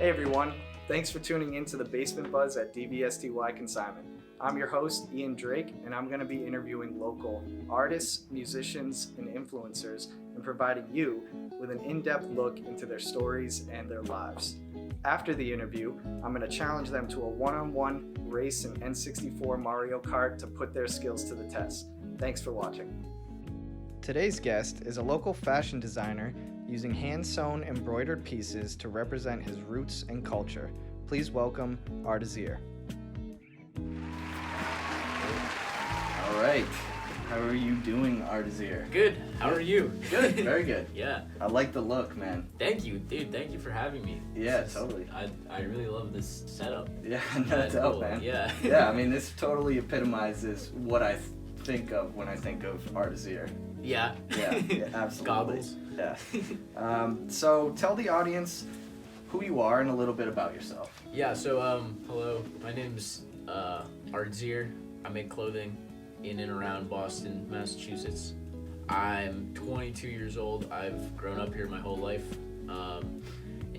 Hey everyone, thanks for tuning in to the Basement Buzz at DVSTY Consignment. I'm your host, Ian Drake, and I'm going to be interviewing local artists, musicians, and influencers and providing you with an in-depth look into their stories and their lives. After the interview, I'm going to challenge them to a one-on-one race in N64 Mario Kart to put their skills to the test. Thanks for watching. Today's guest is a local fashion designer using hand-sewn embroidered pieces to represent his roots and culture. Please welcome ARDZIR. All right. How are you doing, ARDZIR? Good. How are you? Good. Very good. Yeah. I like the look, man. Thank you, dude. Thank you for having me. Yeah, totally. I really love this setup. Yeah, no doubt, cool. man. Yeah. Yeah, I mean, this totally epitomizes what I think of when I think of ARDZIR. Yeah. Yeah, absolutely. Goggles. Yeah. So tell the audience who you are and a little bit about yourself. Yeah, so, hello. My name's ARDZIR. I make clothing in and around Boston, Massachusetts. I'm 22 years old. I've grown up here my whole life. And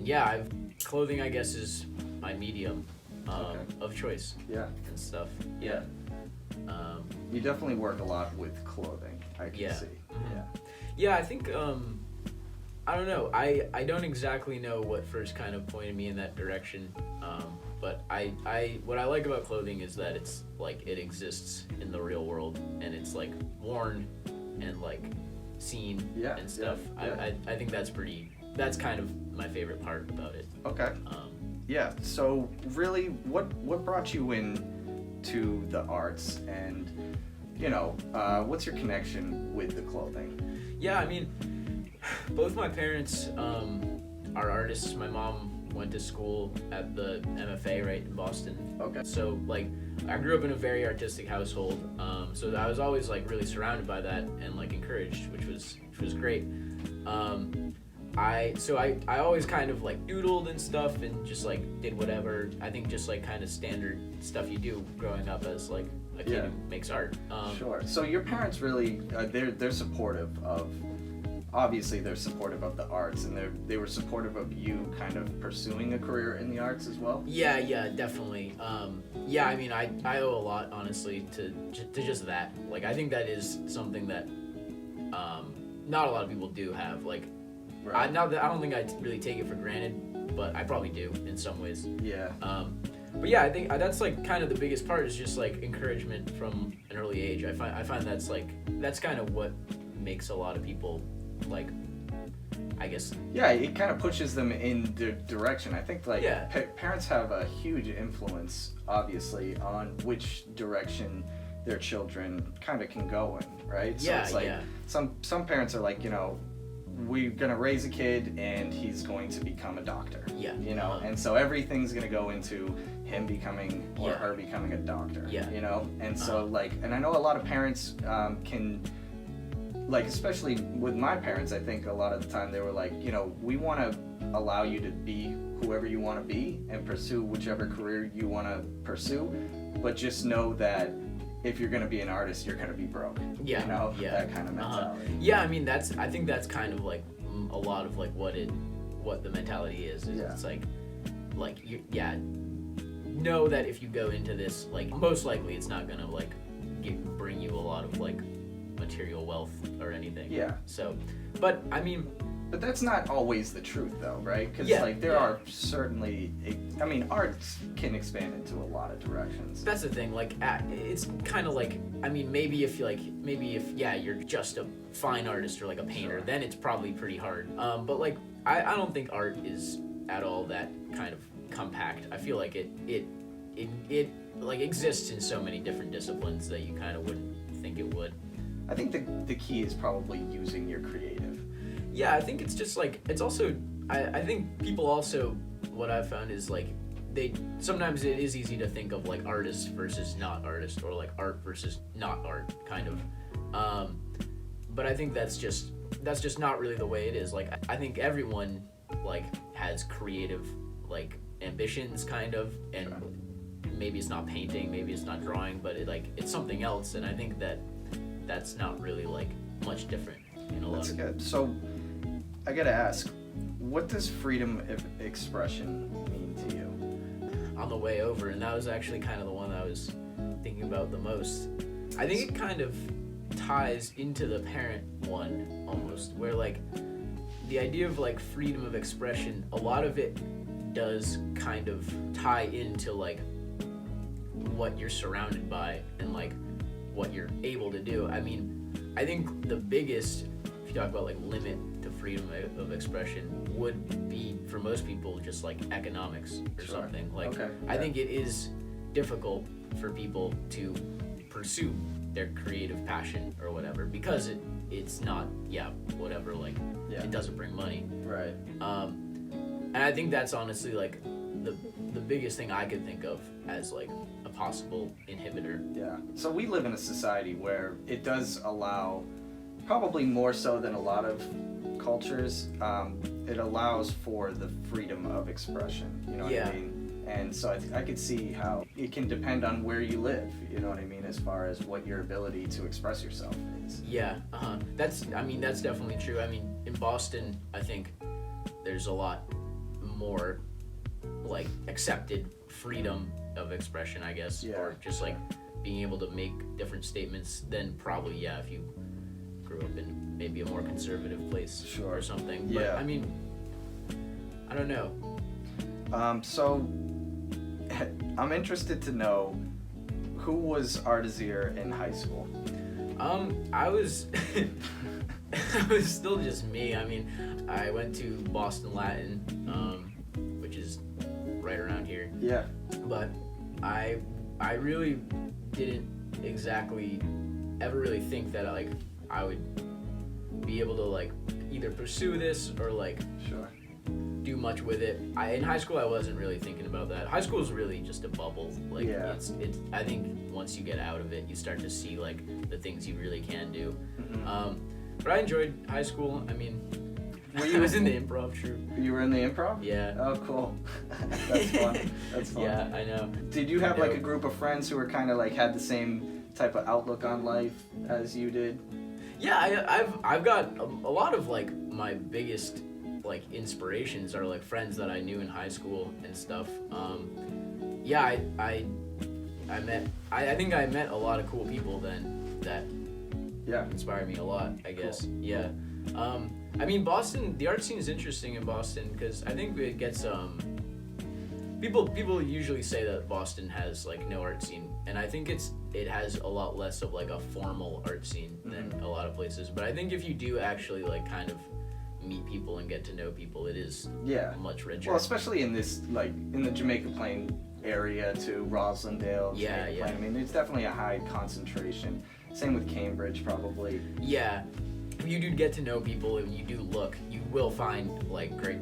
yeah, clothing, I guess, is my medium of choice. Yeah. And stuff. Yeah. You definitely work a lot with clothing, I can see. Mm-hmm. Yeah, I think, I don't know. I don't exactly know what first kind of pointed me in that direction. But what I like about clothing is that it's like it exists in the real world and it's like worn and like seen and stuff. Yeah. I think that's kind of my favorite part about it. Okay. Yeah. So really, what brought you in to the arts, and what's your connection with the clothing? Yeah, I mean, both my parents are artists. My mom went to school at the MFA right in Boston. Okay. So like I grew up in a very artistic household. So I was always like really surrounded by that and like encouraged, which was great. I always kind of like doodled and stuff and just like did whatever. I think just like kind of standard stuff you do growing up as like a kid who makes art. Sure. So your parents really they're supportive of. Obviously, they're supportive of the arts, and they were supportive of you kind of pursuing a career in the arts as well? Yeah, definitely. Yeah, I mean, I owe a lot, honestly, to just that. Like, I think that is something that not a lot of people do have. Like, right. I don't think I really take it for granted, but I probably do in some ways. Yeah. But yeah, I think that's like kind of the biggest part is just like encouragement from an early age. I find that's kind of what makes a lot of people like, I guess. Yeah, it kind of pushes them in the direction. I think like parents have a huge influence, obviously, on which direction their children kind of can go in, right? So it's like some parents are like, we're gonna raise a kid and he's going to become a doctor. Yeah. And so everything's gonna go into him becoming or her becoming a doctor. Yeah. And so like, and I know a lot of parents can. Like, especially with my parents, I think a lot of the time they were like, we want to allow you to be whoever you want to be and pursue whichever career you want to pursue, but just know that if you're going to be an artist, you're going to be broke. Yeah. That kind of mentality. Yeah, I mean, I think that's kind of like a lot of like what the mentality is it's like know that if you go into this, like, most likely it's not going to like bring you a lot of like material wealth or anything. Yeah. So, but I mean, but that's not always the truth, though, right? Because like there are certainly, art can expand into a lot of directions. That's the thing. Like, it's kind of like, I mean, maybe if you're just a fine artist or like a painter, then it's probably pretty hard. But like, I don't think art is at all that kind of compact. I feel like it like exists in so many different disciplines that you kind of wouldn't think it would. I think the key is probably using your creative. Yeah, I think it's just like, it's also, I think people also, what I've found is like, sometimes it is easy to think of like artist versus not artist, or like art versus not art, kind of. But I think that's just not really the way it is. Like, I think everyone like has creative like ambitions, kind of, and maybe it's not painting, maybe it's not drawing, but it's something else, and I think that's not really like much different in a lot. That's good. So I gotta ask, what does freedom of expression mean on the way over, and that was actually kind of the one that I was thinking about the most. I think it kind of ties into the parent one almost, where like the idea of like freedom of expression, a lot of it does kind of tie into like what you're surrounded by and like what you're able to do. I mean, I think the biggest, if you talk about like limit to freedom of expression, would be for most people just like economics or something. Like, I think it is difficult for people to pursue their creative passion or whatever because it's not whatever, like it doesn't bring money. Right. And I think that's honestly like the biggest thing I could think of as like a possible inhibitor. Yeah. So we live in a society where it does allow, probably more so than a lot of cultures, it allows for the freedom of expression. You know what I mean? And so I could see how it can depend on where you live, you know what I mean, as far as what your ability to express yourself is. Yeah, that's definitely true. I mean, in Boston, I think there's a lot more like accepted freedom of expression, I guess, or just like being able to make different statements than probably, if you grew up in maybe a more conservative place or something. But, I mean, I don't know. So I'm interested to know, who was ARDZIR in high school? I was I was still just me. I mean, I went to Boston Latin, which is right around here. Yeah. But I really didn't exactly ever really think that like I would be able to like either pursue this or like do much with it. In high school I wasn't really thinking about that. High school is really just a bubble. Like it's I think once you get out of it, you start to see like the things you really can do. But I enjoyed high school. I mean, I was in the improv troupe. You were in the improv? Yeah. Oh, cool. That's fun. That's fun. Yeah, I know. Did you have like a group of friends who were kind of like had the same type of outlook on life as you did? Yeah, I've got a lot of like my biggest like inspirations are like friends that I knew in high school and stuff. I think I met a lot of cool people then that inspired me a lot, I guess. Cool. Yeah. I mean, Boston, the art scene is interesting in Boston because I think it gets people usually say that Boston has like no art scene, and I think it has a lot less of like a formal art scene than a lot of places. But I think if you do actually like kind of meet people and get to know people, it is much richer. Well, especially in this, like in the Jamaica Plain area to Roslindale, Jamaica Plain. I mean, it's definitely a high concentration. Same with Cambridge, probably. Yeah, if you do get to know people and you do look, you will find like great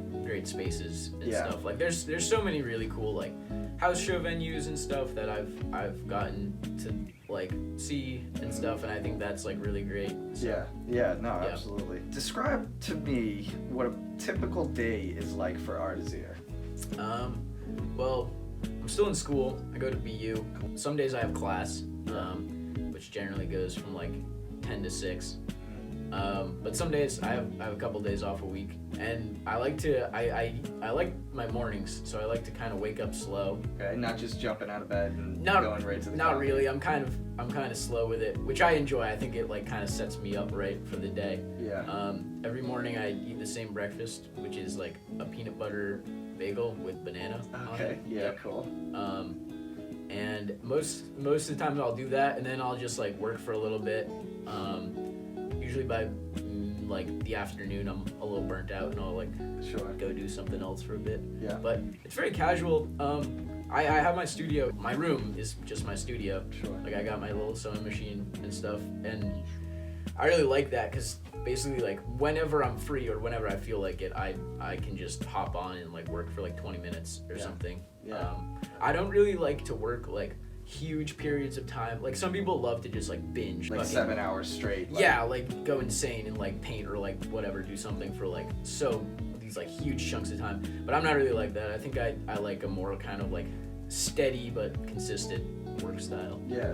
spaces and stuff. Like there's so many really cool like house show venues and stuff that I've gotten to like see and stuff, and I think that's like really great. So, absolutely. Describe to me what a typical day is like for ARDZIR. Well, I'm still in school. I go to BU. Some days I have class, which generally goes from like 10 to 6. But some days I have a couple days off a week, and I like to I like my mornings, so I like to kind of wake up slow. Okay, not just jumping out of bed and going right to the Not really. I'm kind of slow with it, which I enjoy. I think it like kind of sets me up right for the day. Yeah. Every morning I eat the same breakfast, which is like a peanut butter bagel with banana on it. Yeah, cool. And most of the time I'll do that, and then I'll just like work for a little bit. Usually by like the afternoon I'm a little burnt out, and I'll like go do something else for a bit. Yeah. But it's very casual. I have my studio. My room is just my studio. Like I got my little sewing machine and stuff, and I really like that because basically like whenever I'm free or whenever I feel like it, I can just hop on and like work for like 20 minutes or something. Yeah. I don't really like to work like huge periods of time. Like some people love to just like binge, like 7 hours straight. Like go insane and like paint or like whatever, do something for like these like huge chunks of time. But I'm not really like that. I think I like a more kind of like steady but consistent work style. Yeah.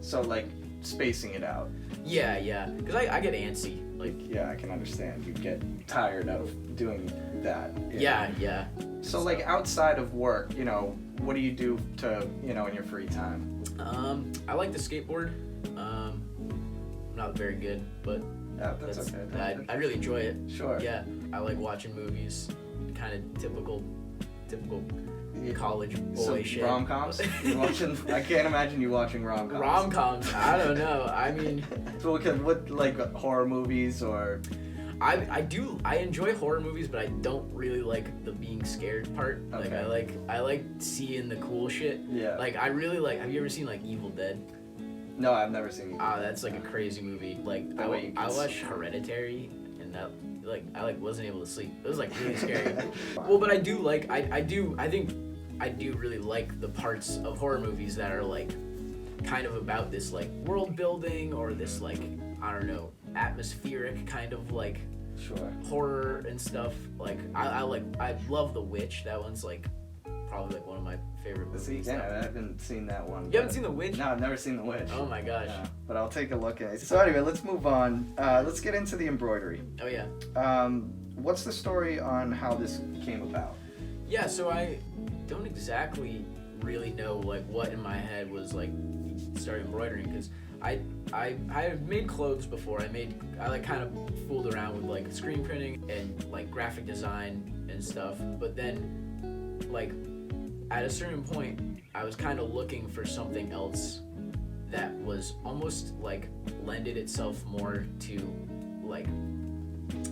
So like spacing it out. Yeah, because I get antsy. Like I can understand. You get tired of doing that. Yeah. So like outside of work, what do you do to, in your free time? I like to skateboard. I'm not very good, but yeah, that's okay. I really enjoy it. Sure. Yeah, I like watching movies, kind of typical college boy shit. Rom-coms? I can't imagine you watching rom-coms. Rom-coms? I don't know. I mean... So what, like horror movies or... I enjoy horror movies, but I don't really like the being scared part. Okay. Like I like seeing the cool shit. Yeah. Like I really like. Have you ever seen like Evil Dead? No, I've never seen Evil Dead. That's like a crazy movie. Like I watched Hereditary, and that I wasn't able to sleep. It was like really scary. Well, but I do like I think I do really like the parts of horror movies that are like kind of about this like world building or this like, I don't know, atmospheric kind of like horror and stuff. Like I love The Witch. That one's like probably like one of my favorite movies. See, I haven't seen that one. You haven't seen The Witch? No, I've never seen The Witch. Oh my gosh. Yeah, but I'll take a look at it. So anyway, let's move on. Let's get into the embroidery. Oh yeah. What's the story on how this came about? Yeah, so I don't exactly really know like what in my head was like started embroidering, because I have made clothes before. I like kind of fooled around with like screen printing and like graphic design and stuff, but then like at a certain point I was kind of looking for something else that was almost like lended itself more to like,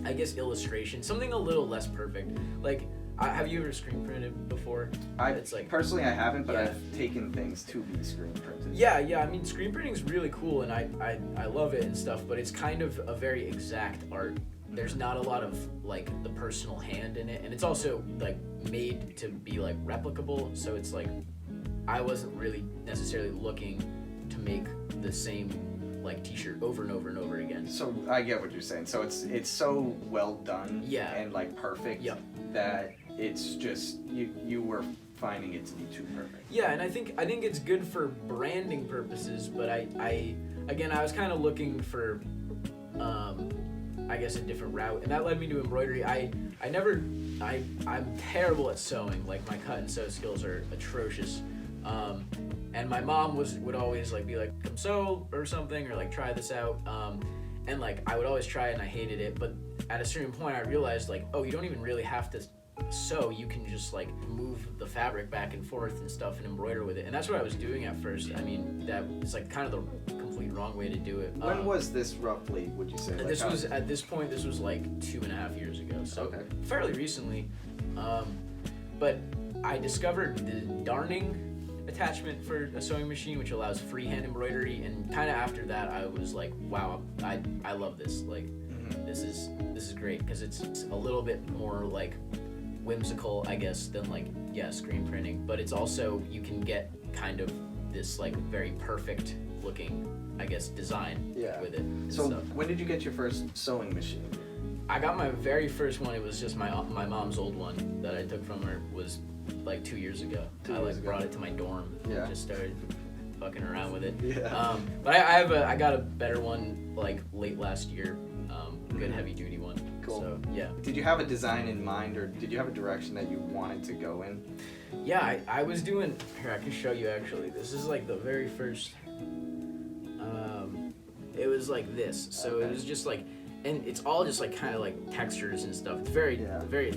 I guess, illustration, something a little less perfect. Like, have you ever screen printed before? Personally I haven't, but I've taken things to be screen printed. Yeah, I mean, screen printing is really cool, and I love it and stuff, but it's kind of a very exact art. There's not a lot of like the personal hand in it, and it's also like made to be like replicable, so it's like I wasn't really necessarily looking to make the same like t-shirt over and over and over again. So I get what you're saying. So it's so well done, and like perfect, that it's just you were finding it to be too perfect. Yeah, and I think it's good for branding purposes, but I was kind of looking for I guess a different route, and that led me to embroidery. I'm terrible at sewing. Like my cut and sew skills are atrocious. And my mom would always like be like, come sew or something, or like try this out. And like I would always try it and I hated it, but at a certain point I realized like, oh, you don't even really have to sew. You can just like move the fabric back and forth and stuff and embroider with it. And that's what I was doing at first. I mean, that was like kind of the complete wrong way to do it. When was this roughly, would you say? Like this was like 2.5 years ago, so fairly recently. But I discovered the darning attachment for a sewing machine, which allows freehand embroidery, and kind of after that I was like, wow, I love this. Like this is great, because it's a little bit more like whimsical, I guess, than like screen printing, but it's also, you can get kind of this like very perfect looking, I guess, design with it. So when did you get your first sewing machine? I got my very first one. It was just my mom's old one that I took from her. Was like 2 years ago. I brought it to my dorm and just started fucking around with it. But I got a better one like late last year, good heavy duty one. Cool. So yeah. Did you have a design in mind, or did you have a direction that you wanted to go in? Yeah, I was doing, here I can show you actually. This is like the very first, it was like this. So it was just like, and it's all just like kind of like textures and stuff. It's very,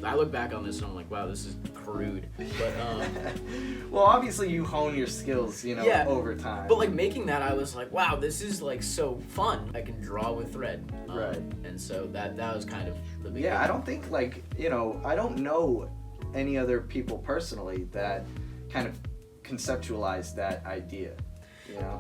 I look back on this and I'm like, wow, this is crude. But well, obviously you hone your skills, over time. But like making that, I was like, wow, this is like so fun. I can draw with thread. And so that was kind of the beginning. Yeah, I don't think like, I don't know any other people personally that kind of conceptualize that idea,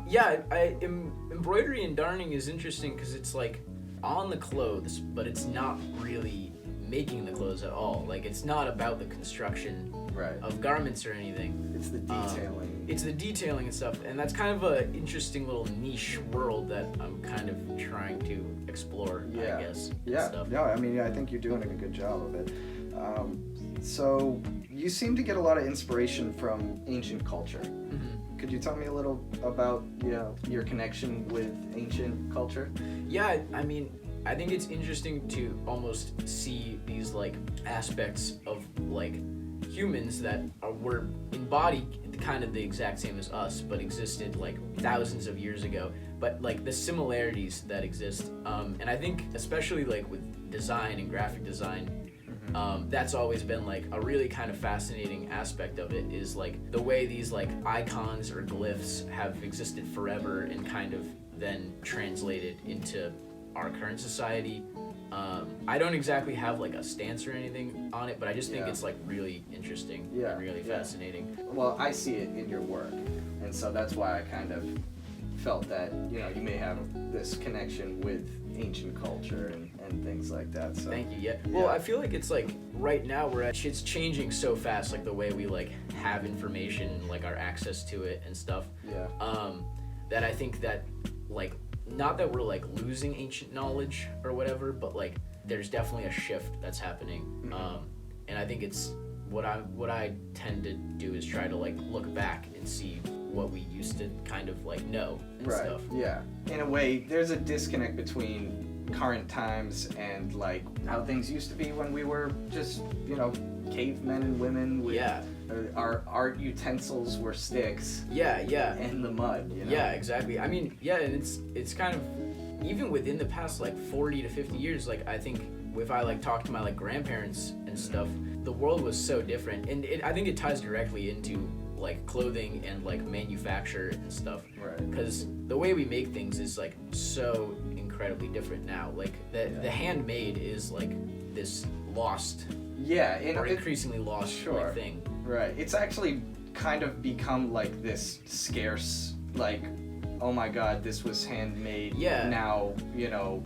Yeah, embroidery and darning is interesting because it's like on the clothes, but it's not really making the clothes at all. Like, it's not about the construction of garments or anything. It's the detailing. It's the detailing and stuff, and that's kind of an interesting little niche world that I'm kind of trying to explore, I guess. No, I mean, I think you're doing a good job of it. So you seem to get a lot of inspiration from ancient culture. Could you tell me a little about your connection with ancient culture? Yeah, I mean, I think it's interesting to almost see these like aspects of like humans that were embodied kind of the exact same as us, but existed like thousands of years ago. But like the similarities that exist, and I think especially like with design and graphic design, that's always been like a really kind of fascinating aspect of it, is like the way these like icons or glyphs have existed forever and kind of then translated into our current society. I don't exactly have like a stance or anything on it, but I just think it's like really interesting and really fascinating. Well, I see it in your work, and so that's why I kind of felt that, you know, you may have this connection with ancient culture and things like that. So thank you. Yeah. Well, I feel like it's like right now it's changing so fast, like the way we like have information and like our access to it and stuff. That I think that like, not that we're like losing ancient knowledge or whatever, but like there's definitely a shift that's happening. And I think it's what I tend to do is try to like look back and see what we used to kind of like know and stuff. Yeah. In a way, there's a disconnect between current times and like how things used to be when we were just, you know, cavemen and women with our art utensils were sticks. And the mud, you know? Yeah, exactly. I mean, and it's kind of, even within the past like 40 to 50 years, like I think if I like talk to my like grandparents and stuff, the world was so different, and I think it ties directly into like clothing and like manufacture and stuff, because the way we make things is like so incredibly different now. Like the handmade is like this lost or increasingly lost like, thing. It's actually kind of become like this scarce, like, oh my god, this was handmade. Now, you know,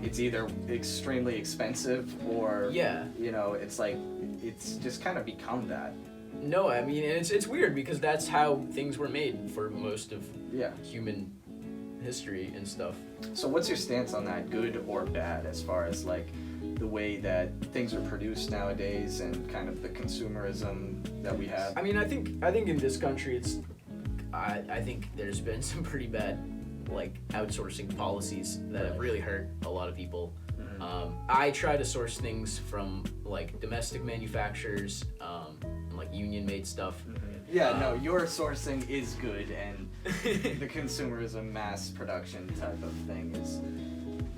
it's either extremely expensive or you know, it's like it's just kind of become that. No, I mean, it's weird because that's how things were made for most of human history and stuff. So what's your stance on that, good or bad, as far as like the way that things are produced nowadays and kind of the consumerism that we have? I mean, I think in this country I think there's been some pretty bad like outsourcing policies that have really hurt a lot of people. I try to source things from like domestic manufacturers, and like union made stuff. No, your sourcing is good, and the consumerism mass production type of thing is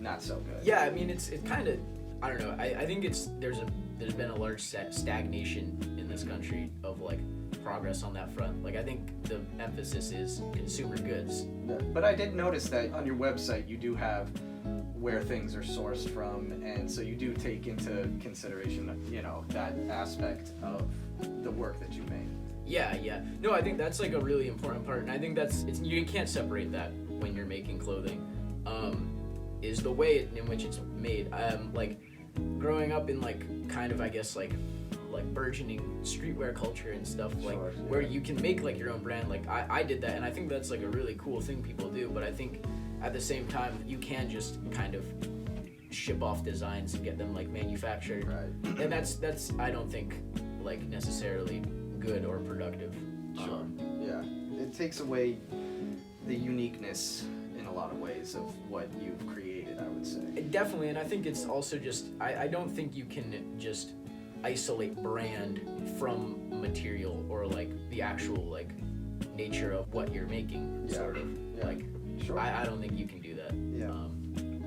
not so good. I mean, it's kind of, I don't know, I think there's been a large stagnation in this country of like progress on that front. Like I think the emphasis is consumer goods. But I did notice that on your website you do have where things are sourced from, and so you do take into consideration, you know, that aspect of the work that you make. No, I think that's like a really important part, and I think you can't separate that when you're making clothing. Is the way in which it's made. Like growing up in like kind of, I guess, like burgeoning streetwear culture and stuff, like where you can make like your own brand. Like I did that, and I think that's like a really cool thing people do. But I think at the same time you can just kind of ship off designs and get them like manufactured, and that's I don't think like necessarily good or productive. It takes away the uniqueness in a lot of ways of what you've created, I would say. Definitely, and I think it's also just I don't think you can just isolate brand from material or like the actual like nature of what you're making, sort of. Like I don't think you can do that.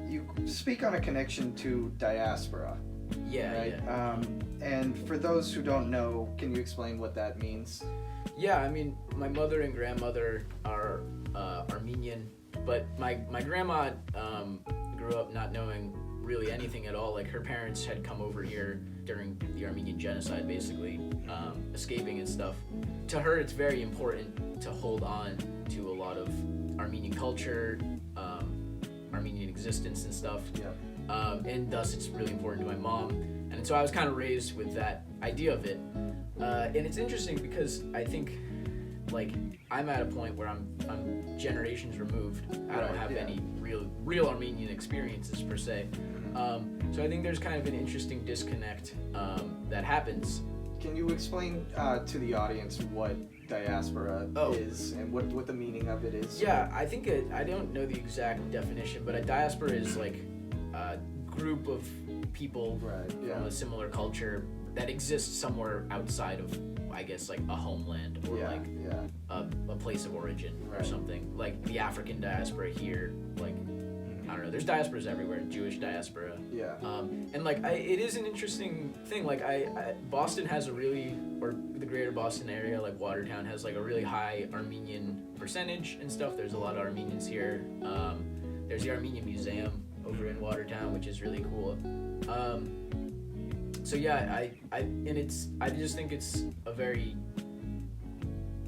You speak on a connection to diaspora. And for those who don't know, can you explain what that means? I mean, my mother and grandmother are Armenian, but my grandma grew up not knowing really anything at all. Like her parents had come over here during the Armenian genocide, basically, escaping and stuff. To her, it's very important to hold on to a lot of Armenian culture, Armenian existence and stuff. And thus it's really important to my mom. And so I was kind of raised with that idea of it. And it's interesting because I think like I'm at a point where I'm generations removed. I don't have any real Armenian experiences per se. So I think there's kind of an interesting disconnect that happens. Can you explain to the audience what diaspora is and what the meaning of it is? I think I don't know the exact definition, but a diaspora is like a group of people from a similar culture that exists somewhere outside of, I guess, like a homeland or a place of origin or something. Like the African diaspora here, like I don't know. There's diasporas everywhere. Jewish diaspora. Yeah. And like it is an interesting thing. Like Boston has a really, or the greater Boston area, like Watertown has like a really high Armenian percentage and stuff. There's a lot of Armenians here. There's the Armenian Museum over in Watertown, which is really cool. So yeah, I just think it's a very,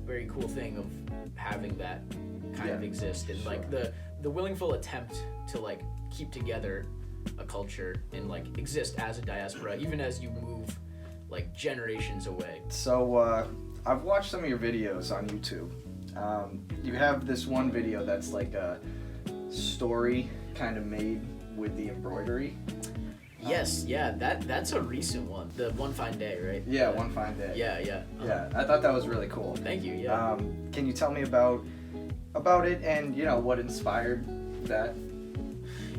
very cool thing of having that kind of exist, and like the willingful attempt to like keep together a culture and like exist as a diaspora, even as you move like generations away. So I've watched some of your videos on YouTube. You have this one video that's like a story kind of made with the embroidery. Yes, yeah, that's a recent one. The One Fine Day, right? Yeah, One Fine Day. Yeah. Yeah, I thought that was really cool. Thank you. Yeah. Can you tell me about it and what inspired that?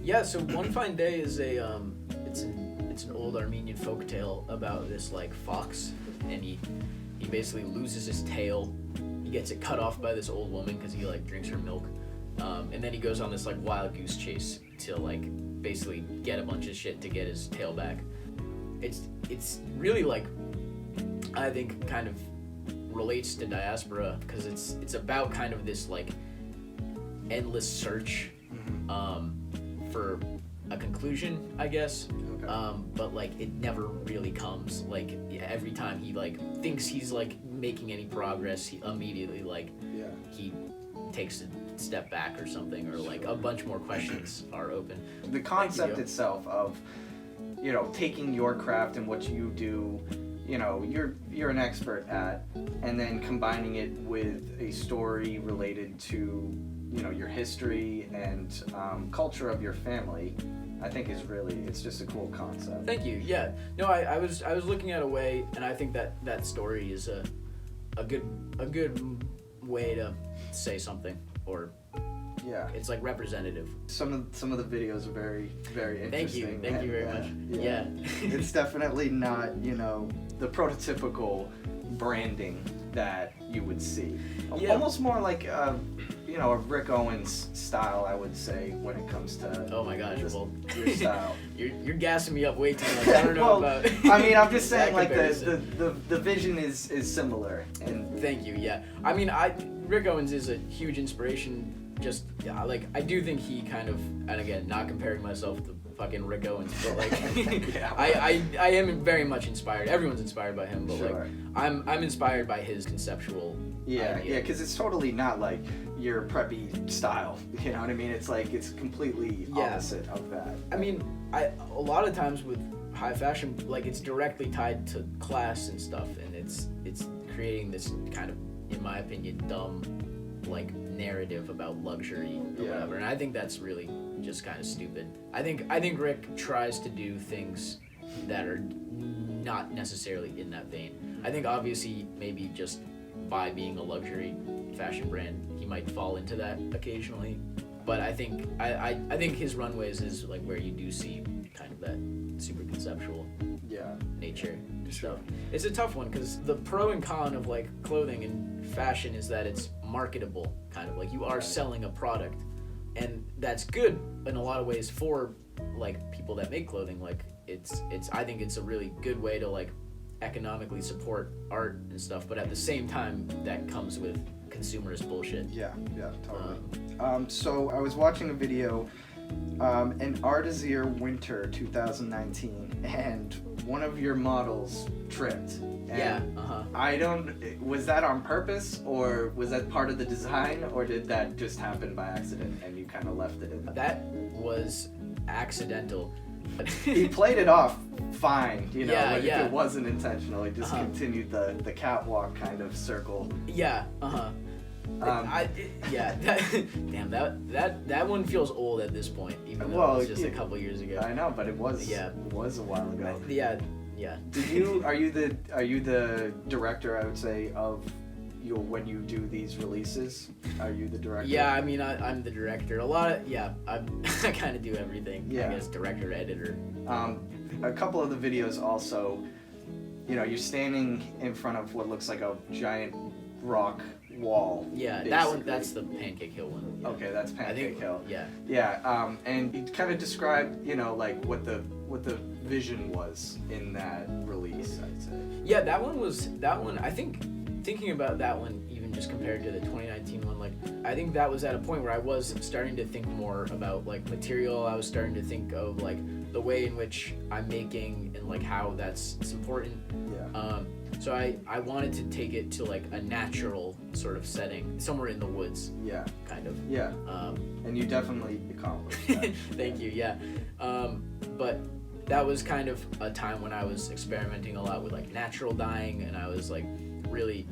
Yeah, so One Fine Day is it's an old Armenian folktale about this like fox, and he basically loses his tail. He gets it cut off by this old woman because he like drinks her milk, and then he goes on this like wild goose chase to like basically get a bunch of shit to get his tail back. It's really like, I think, kind of relates to diaspora because it's about kind of this like endless search for a conclusion, I guess. Okay. But like it never really comes. Like every time he like thinks he's like making any progress, he immediately like he takes a step back or something, or like a bunch more questions are open. The concept itself of taking your craft and what you do, you're an expert at, and then combining it with a story related to your history and culture of your family, I think it's just a cool concept. Thank you. Yeah. No, I was looking at a way, and I think that story is a good way to say something, or it's like representative. Some of the videos are very, very interesting. Thank you very much. Yeah. It's definitely not the prototypical branding that you would see. Almost more like a Rick Owens style, I would say, when it comes to oh my gosh, well, your style. You're gassing me up way too much. I don't know about. I mean, I'm just saying like the vision is similar. And thank you. Yeah. I mean, Rick Owens is a huge inspiration. Just like I do think he kind of, and again, not comparing myself to fucking Rick Owens, but like I am very much inspired. Everyone's inspired by him, but like I'm inspired by his conceptual idea. Because it's totally not like your preppy style. You know what I mean? It's like it's completely opposite of that. I mean, a lot of times with high fashion, like it's directly tied to class and stuff, and it's creating this kind of, in my opinion, dumb like narrative about luxury or whatever, and I think that's really just kind of stupid. I think Rick tries to do things that are not necessarily in that vein. I think obviously maybe just by being a luxury fashion brand, he might fall into that occasionally, but I think his runways is like where you do see kind of that super conceptual nature and stuff. It's a tough one because the pro and con of like clothing and fashion is that it's marketable, kind of like you are selling a product, and that's good in a lot of ways for like people that make clothing. Like it's I think it's a really good way to like economically support art and stuff, but at the same time that comes with consumerist bullshit. Yeah, totally. So I was watching a video, an ARDZIR winter 2019, and one of your models tripped. And was that on purpose, or was that part of the design, or did that just happen by accident and you kind of left it in? That was accidental. He played it off fine, if it wasn't intentional. He just continued the catwalk kind of circle. That one feels old at this point, even though it was just a couple years ago. I know, but it was a while ago. Yeah. Are you the director, I would say, of when you do these releases? Are you the director? Yeah, I mean, I'm the director. I kind of do everything. I guess director, editor. A couple of the videos also, you know, you're standing in front of what looks like a giant rock wall. Yeah, basically. that one, that's the Pancake Hill one. Yeah. Okay, that's Pancake Hill. Yeah. Yeah, and you kind of described, you know, like what the vision was in that release, I'd say. Yeah, that one, I think, thinking about that one, even just compared to the 2019 one, like, I think that was at a point where I was starting to think more about, like, material. I was starting to think of, like, the way in which I'm making and, like, how it's important. Yeah. So I wanted to take it to, like, a natural sort of setting, somewhere in the woods. Yeah. Kind of. Yeah. And you definitely accomplished that. Thank you, yeah. But that was kind of a time when I was experimenting a lot with, like, natural dyeing, and I was really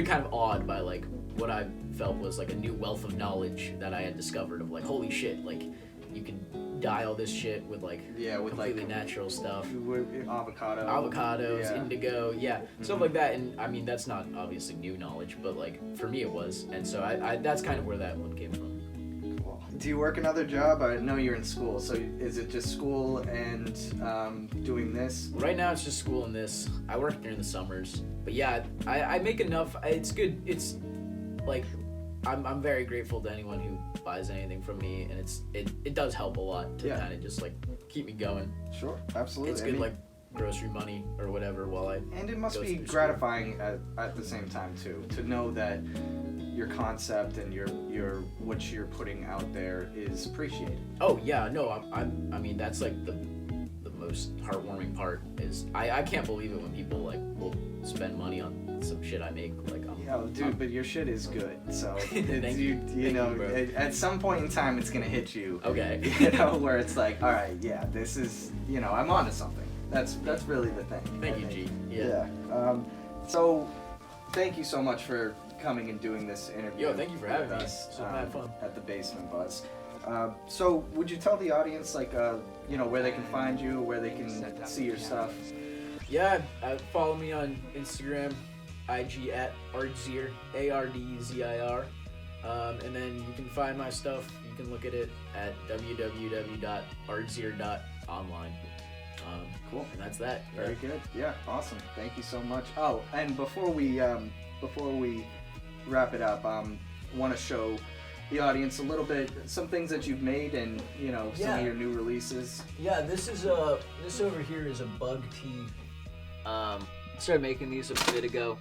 kind of awed by, like, what I felt was, like, a new wealth of knowledge that I had discovered of, like, holy shit, like, you can dye all this shit with, like, with completely like natural stuff. Avocados, indigo, stuff like that. And I mean, that's not obviously new knowledge, but, like, for me it was. And so I that's kind of where that one came from. Cool. Do you work another job? I know you're in school, so is it just school and doing this? Right now it's just school and this. I work during the summers, but yeah, I make enough. It's good. It's like, I'm very grateful to anyone who buys anything from me, and it does help a lot to kind of just, like, keep me going. Sure, absolutely. It's good, like, grocery money or whatever while I. And it must be gratifying at the same time too, to know that your concept and your what you're putting out there is appreciated. Oh yeah, no, I mean, that's, like, the most heartwarming part is I can't believe it when people, like, will spend money on some shit I make, like. Dude, but your shit is good, so Thank you know, at some point in time it's gonna hit you. Okay. You know, where it's like, all right, yeah, this is, you know, I'm onto something. That's really the thing. Thank you, G. Yeah. So, thank you so much for coming and doing this interview. Yo, thank you for having me. So had fun at the Basement Buzz. So, would you tell the audience, like, you know, where they can find you, where they can see your stuff? Yeah, follow me on Instagram, IG at ARDZIR, ARDZIR. And then you can find my stuff. You can look at it at www.ardzir.online. Cool. And that's that. Very good. Yeah, awesome. Thank you so much. Oh, and before we wrap it up, want to show the audience a little bit, some things that you've made, and, you know, some of your new releases. Yeah, this over here is a bug tee. Started making these a bit ago.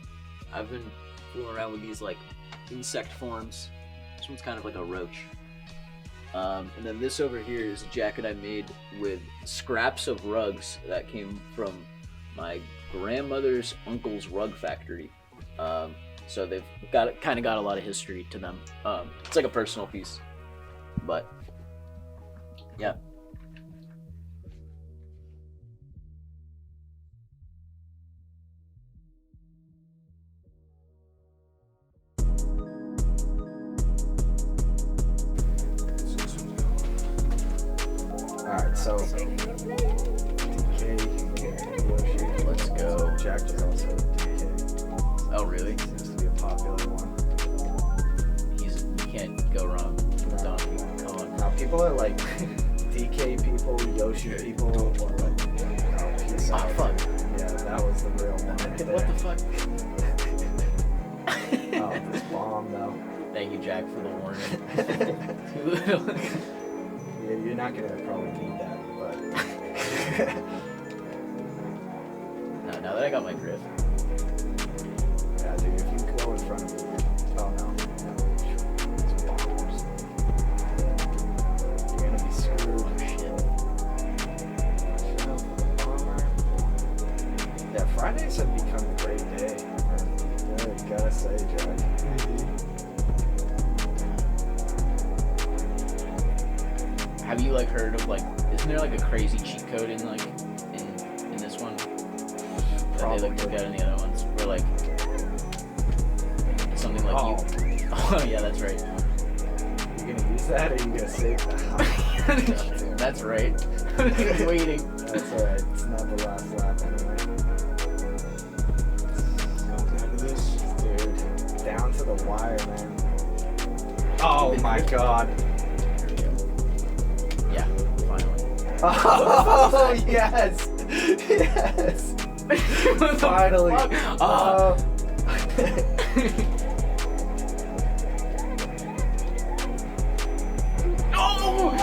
I've been fooling around with these, like, insect forms. This one's kind of like a roach. And then this over here is a jacket I made with scraps of rugs that came from my grandmother's uncle's rug factory. So they've kind of got a lot of history to them. It's like a personal piece, but yeah. Alright, so DK, let's go. Jack is also DK. Oh, really? Seems to be a popular one. You can't go wrong with Donkey Kong. Now, people are like DK people, Yoshi people, or like, peace out. Fuck. Yeah, that was the real one. Right What the fuck? Oh, this bomb though. Thank you, Jack, for the warning. Yeah, you're not gonna probably need that, but. No, now that I got my grip. Yeah, dude, if you go in front of me. Oh no. It's bombers. You're gonna be screwed. Oh shit. Watch out for the bomber. Yeah, Fridays have become a great day. Yeah, you gotta say, Jack. Have you, like, heard of, like, isn't there, like, a crazy cheat code in, like, in this one? That they, like, took out in the other ones? Where, like, something like you. Oh, yeah, that's right. You gonna use that, or you gonna save that? That's right. I'm waiting. That's alright. It's not the last lap anyway. Comes down to this, dude. Down to the wire, man. Oh my god. Yeah, finally. Oh yes, yes. Finally.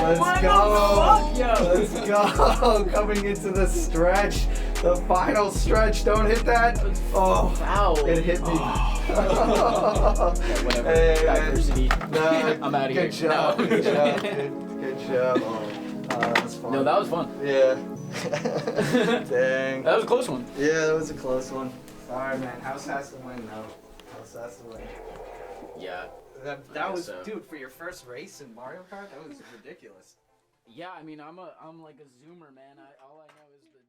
Let's go. Coming into the stretch. The final stretch. Don't hit that. Oh, foul. It hit me. Whatever. Hey, Diversity. No, I'm out of here. Good job. No. Good job, dude. Good job. That was fun. No, that was fun. Yeah. Dang. That was a close one. Yeah, that was a close one. Sorry, man. House has to win, though. House has to win. Yeah. That was, dude, for your first race in Mario Kart, that was ridiculous. Yeah, I mean, I'm like a zoomer, man. All I know is the.